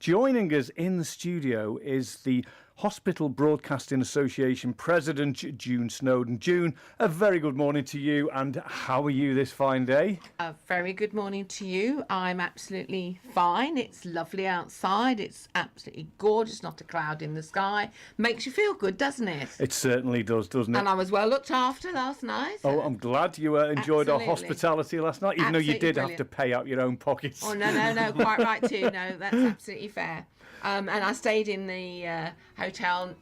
joining us in the studio is the Hospital Broadcasting Association President, June Snowden. June, a very good morning to you, and how are you this fine day? A very good morning to you. I'm absolutely fine. It's lovely outside. It's absolutely gorgeous, not a cloud in the sky. Makes you feel good, doesn't it? It certainly does, doesn't it? And I was well looked after last night. Oh, I'm glad you enjoyed our Absolutely. hospitality last night, even though you did Absolutely have to pay out your own pockets. Oh, no, quite right too. No, that's absolutely fair. And I stayed in the hotel,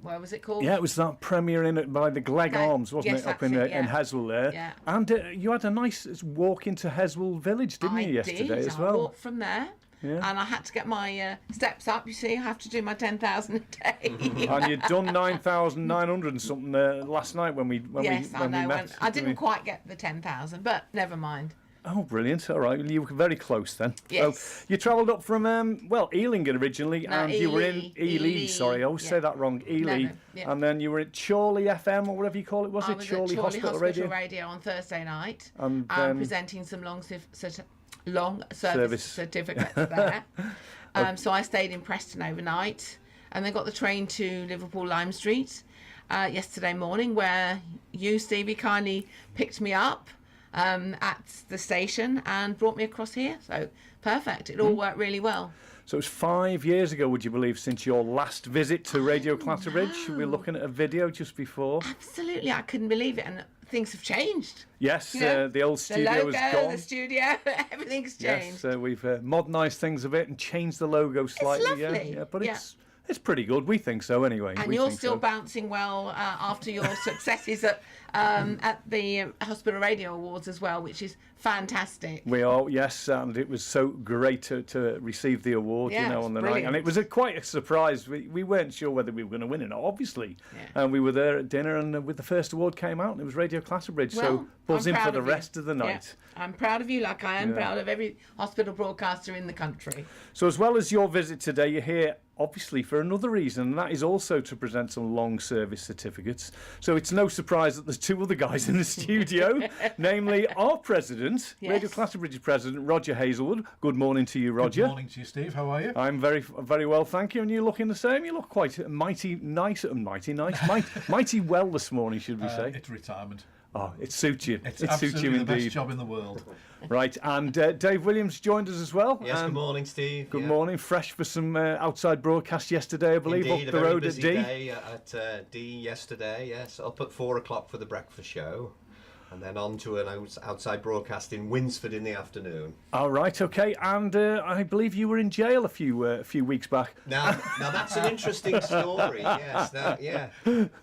where was it called? Yeah, it was that Premier Inn by the Glegg Arms, wasn't it, up in Hazlewood there? Yeah. And you had a nice walk into Hazlewood Village, didn't you, yesterday as well? I walked from there. Yeah. And I had to get my steps up. You see, I have to do my 10,000 a day. And you'd done 9,900 and something last night when we met. I didn't quite get the 10,000, but never mind. Oh, brilliant. All right. You were very close then. Yes. So you travelled up from, Ealing originally, No, and you were in Ely. Sorry, I always say that wrong. Ely. No, yeah. And then you were at Chorley FM or whatever you call it. Was I it was Chorley at Chorley Hospital Radio? on Thursday night. And presenting some long service certificates there. So I stayed in Preston overnight, and then got the train to Liverpool Lime Street yesterday morning, where you, Stevie, kindly picked me up at the station and brought me across here. So perfect. It all worked really well. So it was 5 years ago, would you believe, since your last visit to Radio Clatterbridge? We were looking at a video just before. Absolutely. I couldn't believe it. And things have changed. Yes, the old studio is gone. The studio, everything's changed. Yes, we've modernised things a bit and changed the logo slightly. It's lovely. Yeah, but it's pretty good. We think so anyway. And you're still bouncing well after your successes at the Hospital Radio Awards as well, which is fantastic. We are, yes, and it was so great to receive the award, on the night. And it was quite a surprise. We weren't sure whether we were going to win it, obviously. Yeah. And we were there at dinner, and with the first award came out, and it was Radio Clatterbridge. Well, so buzzing for the rest of the night. Yeah. I'm proud of you, like I am proud of every hospital broadcaster in the country. So as well as your visit today, you're here obviously for another reason, and that is also to present some long service certificates. So it's no surprise that there's two other guys in the studio, namely our president, Radio Clatterbridge's president, Roger Hazlewood. Good morning to you, Roger. Good morning to you, Steve. How are you? I'm very, very well, thank you. And you're looking the same. You look quite mighty well this morning, should we say? It's retirement. Oh, it suits you. It's it suits you the indeed. best job in the world. Right, and Dave Williams joined us as well. Yes, good morning, Steve. Good morning. Fresh for some outside broadcast yesterday, I believe, Indeed, up the road at D. Indeed, a very busy day at D yesterday, yes. Up at 4 o'clock for the breakfast show. And then on to an outside broadcast in Winsford in the afternoon. All right, okay. And I believe you were in jail a few weeks back. Now that's an interesting story. Yes,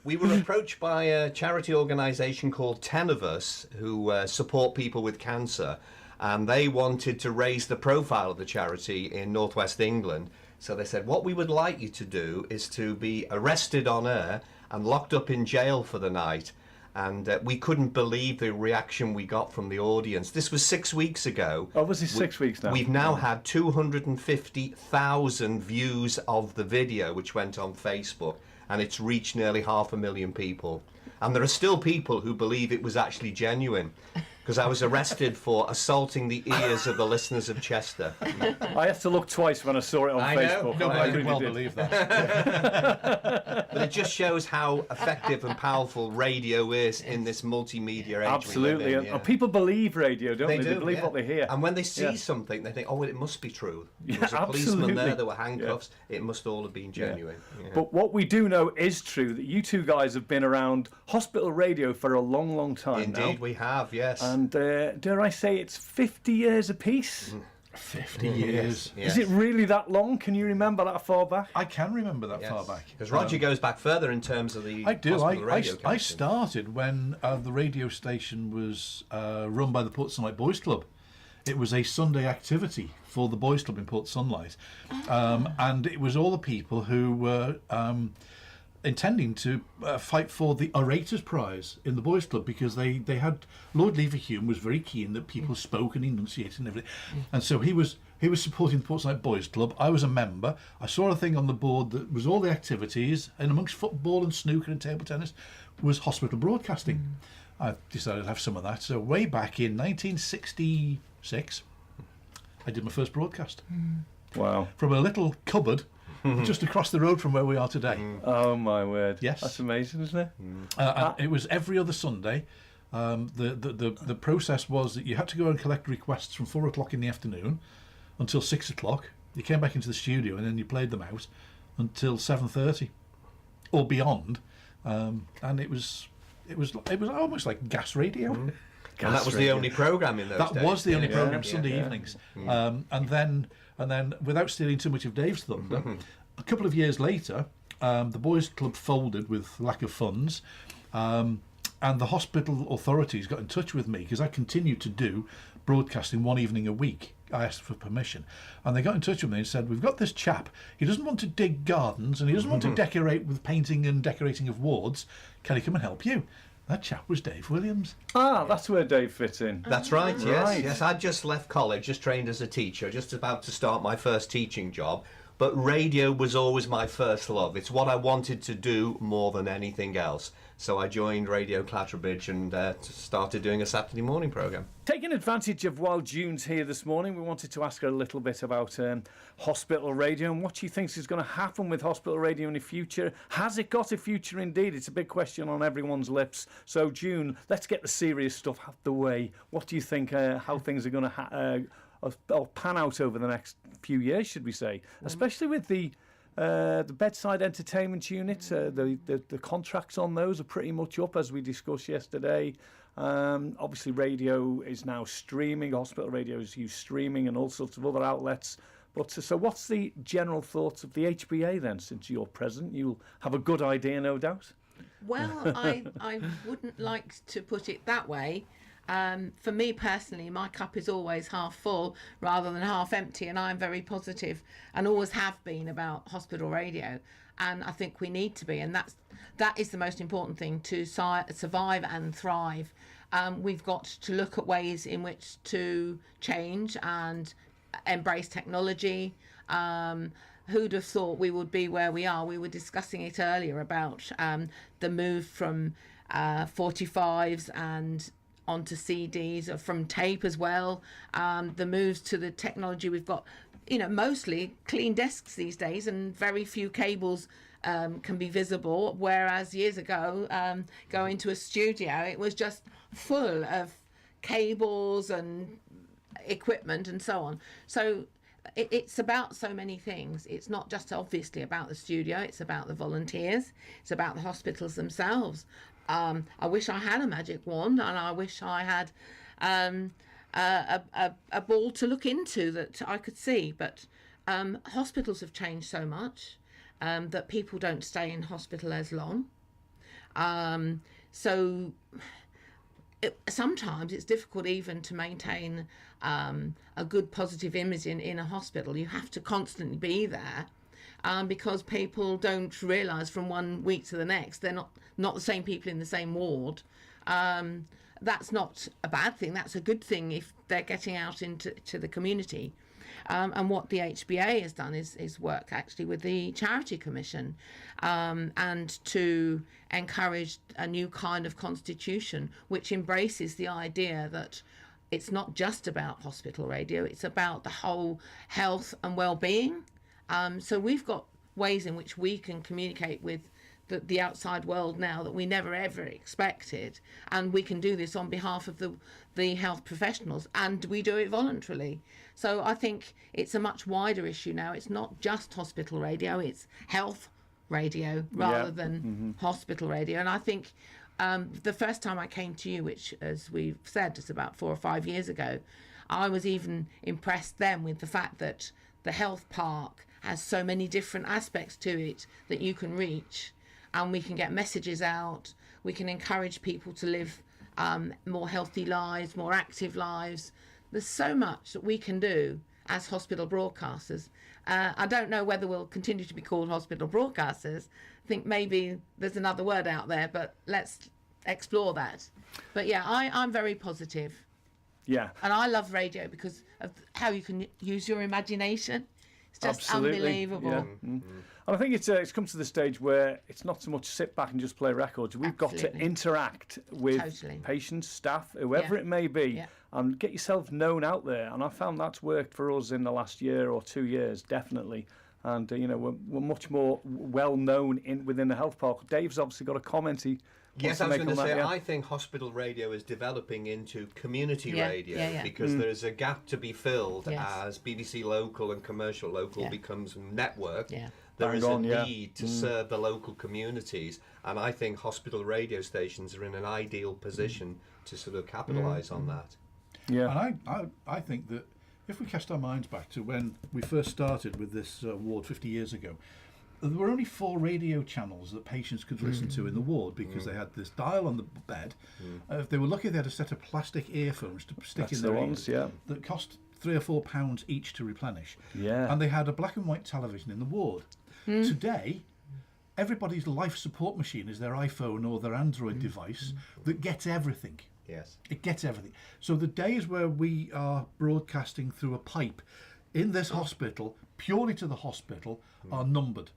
we were approached by a charity organisation called 10 of Us, who support people with cancer, and they wanted to raise the profile of the charity in northwest England. So they said, what we would like you to do is to be arrested on air and locked up in jail for the night. And we couldn't believe the reaction we got from the audience. This was 6 weeks ago. Oh, was it 6 weeks now? We've now had 250,000 views of the video, which went on Facebook, and it's reached nearly 500,000 people. And there are still people who believe it was actually genuine, because I was arrested for assaulting the ears of the listeners of Chester. I have to look twice when I saw it on Facebook. No, I can well believe that. But it just shows how effective and powerful radio is in this multimedia age. Absolutely. We live in, and people believe radio, don't they? They believe what they hear. And when they see something, they think, oh, it must be true. There was a absolutely. policeman there, there were handcuffs. It must all have been genuine. Yeah. But what we do know is true, that you two guys have been around hospital radio for a long, long time now. Indeed, we have, yes. And dare I say it's 50 years apiece? 50 years. Yes. Is it really that long? Can you remember that far back? I can remember that far back. Because Roger goes back further in terms of the I do. hospital radio I started when the radio station was run by the Port Sunlight Boys Club. It was a Sunday activity for the Boys Club in Port Sunlight. And it was all the people who were intending to fight for the Orators Prize in the Boys Club, because they had Lord Leverhulme was very keen that people spoke and enunciated and everything, and so he was supporting the Portsmouth Boys Club. I was a member. I saw a thing on the board that was all the activities, and amongst football and snooker and table tennis was hospital broadcasting. I decided to have some of that. So way back in 1966, I did my first broadcast. Wow. from a little cupboard just across the road from where we are today. Oh my word. Yes. That's amazing, isn't it? And it was every other Sunday. The process was that you had to go and collect requests from 4 o'clock in the afternoon until 6 o'clock. You came back into the studio and then you played them out until 7:30 or beyond. And it was almost like gas radio. And that was the only programme in those days. That was the only Yeah. programme, Yeah. Sunday evenings. And then, without stealing too much of Dave's thunder, a couple of years later, the Boys Club folded with lack of funds, and the hospital authorities got in touch with me because I continued to do broadcasting one evening a week. I asked for permission, and they got in touch with me and said, "We've got this chap. He doesn't want to dig gardens, and he doesn't want to decorate with painting and decorating of wards. Can he come and help you?" That chap was Dave Williams. Ah, that's where Dave fits in. That's right, yes. Right. Yes, I'd just left college, just trained as a teacher, just about to start my first teaching job. But radio was always my first love. It's what I wanted to do more than anything else. So I joined Radio Clatterbridge and started doing a Saturday morning programme. Taking advantage of while June's here this morning, we wanted to ask her a little bit about hospital radio and what she thinks is going to happen with hospital radio in the future. Has it got a future indeed? It's a big question on everyone's lips. So, June, let's get the serious stuff out the way. What do you think, how things are going to pan out over the next few years, should we say? Especially with the bedside entertainment units, the contracts on those are pretty much up, as we discussed yesterday. Obviously, radio is now streaming. Hospital radio is used streaming and all sorts of other outlets. But so what's the general thoughts of the HBA then, since you're present? You'll have a good idea, no doubt. Well, I wouldn't like to put it that way. For me personally, my cup is always half full rather than half empty, and I'm very positive and always have been about hospital radio, and I think we need to be, and that is the most important thing to survive and thrive. We've got to look at ways in which to change and embrace technology. Who'd have thought we would be where we are? We were discussing it earlier about the move from 45s and onto CDs, from tape as well. The moves to the technology we've got, mostly clean desks these days, and very few cables can be visible. Whereas years ago, going to a studio, it was just full of cables and equipment and so on. So it's about so many things. It's not just obviously about the studio. It's about the volunteers. It's about the hospitals themselves. I wish I had a magic wand, and I wish I had a ball to look into that I could see. But hospitals have changed so much that people don't stay in hospital as long. Sometimes it's difficult even to maintain a good positive image in a hospital. You have to constantly be there. Because people don't realise from one week to the next they're not the same people in the same ward. That's not a bad thing. That's a good thing if they're getting out into the community. And what the HBA has done is work actually with the Charity Commission and to encourage a new kind of constitution which embraces the idea that it's not just about hospital radio, it's about the whole health and well-being. So we've got ways in which we can communicate with the outside world now that we never ever expected, and we can do this on behalf of the health professionals, and we do it voluntarily. So I think it's a much wider issue now. It's not just hospital radio, it's health radio rather than hospital radio. And I think the first time I came to you, which as we've said is about 4 or 5 years ago, I was even impressed then with the fact that the health park has so many different aspects to it that you can reach, and we can get messages out. We can encourage people to live more healthy lives, more active lives. There's so much that we can do as hospital broadcasters. I don't know whether we'll continue to be called hospital broadcasters. I think maybe there's another word out there, but let's explore that. But yeah, I'm very positive. Yeah. And I love radio because of how you can use your imagination. It's just Absolutely. unbelievable. Yeah. And I think it's come to the stage where it's not so much sit back and just play records. We've got to Absolutely. interact with Totally. patients, staff, whoever Yeah. it may be, Yeah. and get yourself known out there. And I found that's worked for us in the last year or 2 years, definitely. And we're much more well known within the health park. Dave's obviously got a comment. Yes, I was going to say, I think hospital radio is developing into community radio because there is a gap to be filled as BBC Local and Commercial Local becomes network. Yeah. There is a need to serve the local communities, and I think hospital radio stations are in an ideal position to sort of capitalise on that. Yeah. And I think that if we cast our minds back to when we first started with this ward 50 years ago, there were only 4 radio channels that patients could listen to in the ward because they had this dial on the bed. If they were lucky, they had a set of plastic earphones to stick in their ears that cost £3 or £4 each to replenish. Yeah. And they had a black and white television in the ward. Today, everybody's life support machine is their iPhone or their Android device that gets everything. Yes. It gets everything. So the days where we are broadcasting through a pipe in this hospital, purely to the hospital, are numbered.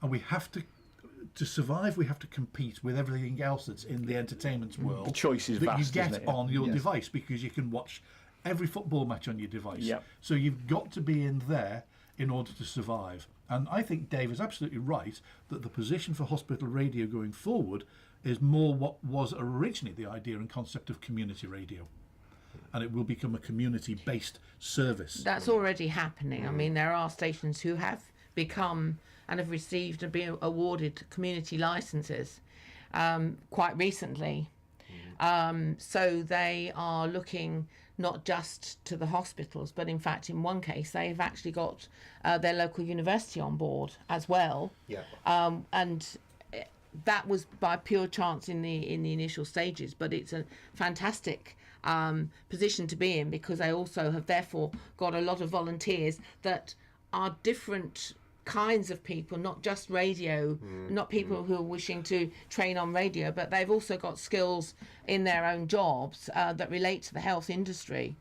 And we have to survive, we have to compete with everything else that's in the entertainment world. The choice is that vast, you get isn't it? on your device, because you can watch every football match on your device. Yep. So you've got to be in there in order to survive. And I think Dave is absolutely right that the position for hospital radio going forward is more what was originally the idea and concept of community radio. And it will become a community-based service. That's already happening. I mean, there are stations who have become and have received and been awarded community licenses quite recently. So they are looking not just to the hospitals, but in fact, in one case, they've actually got their local university on board as well. Yeah. And that was by pure chance in the initial stages, but it's a fantastic position to be in, because they also have therefore got a lot of volunteers that are different kinds of people, not just radio, not people who are wishing to train on radio, but they've also got skills in their own jobs that relate to the health industry.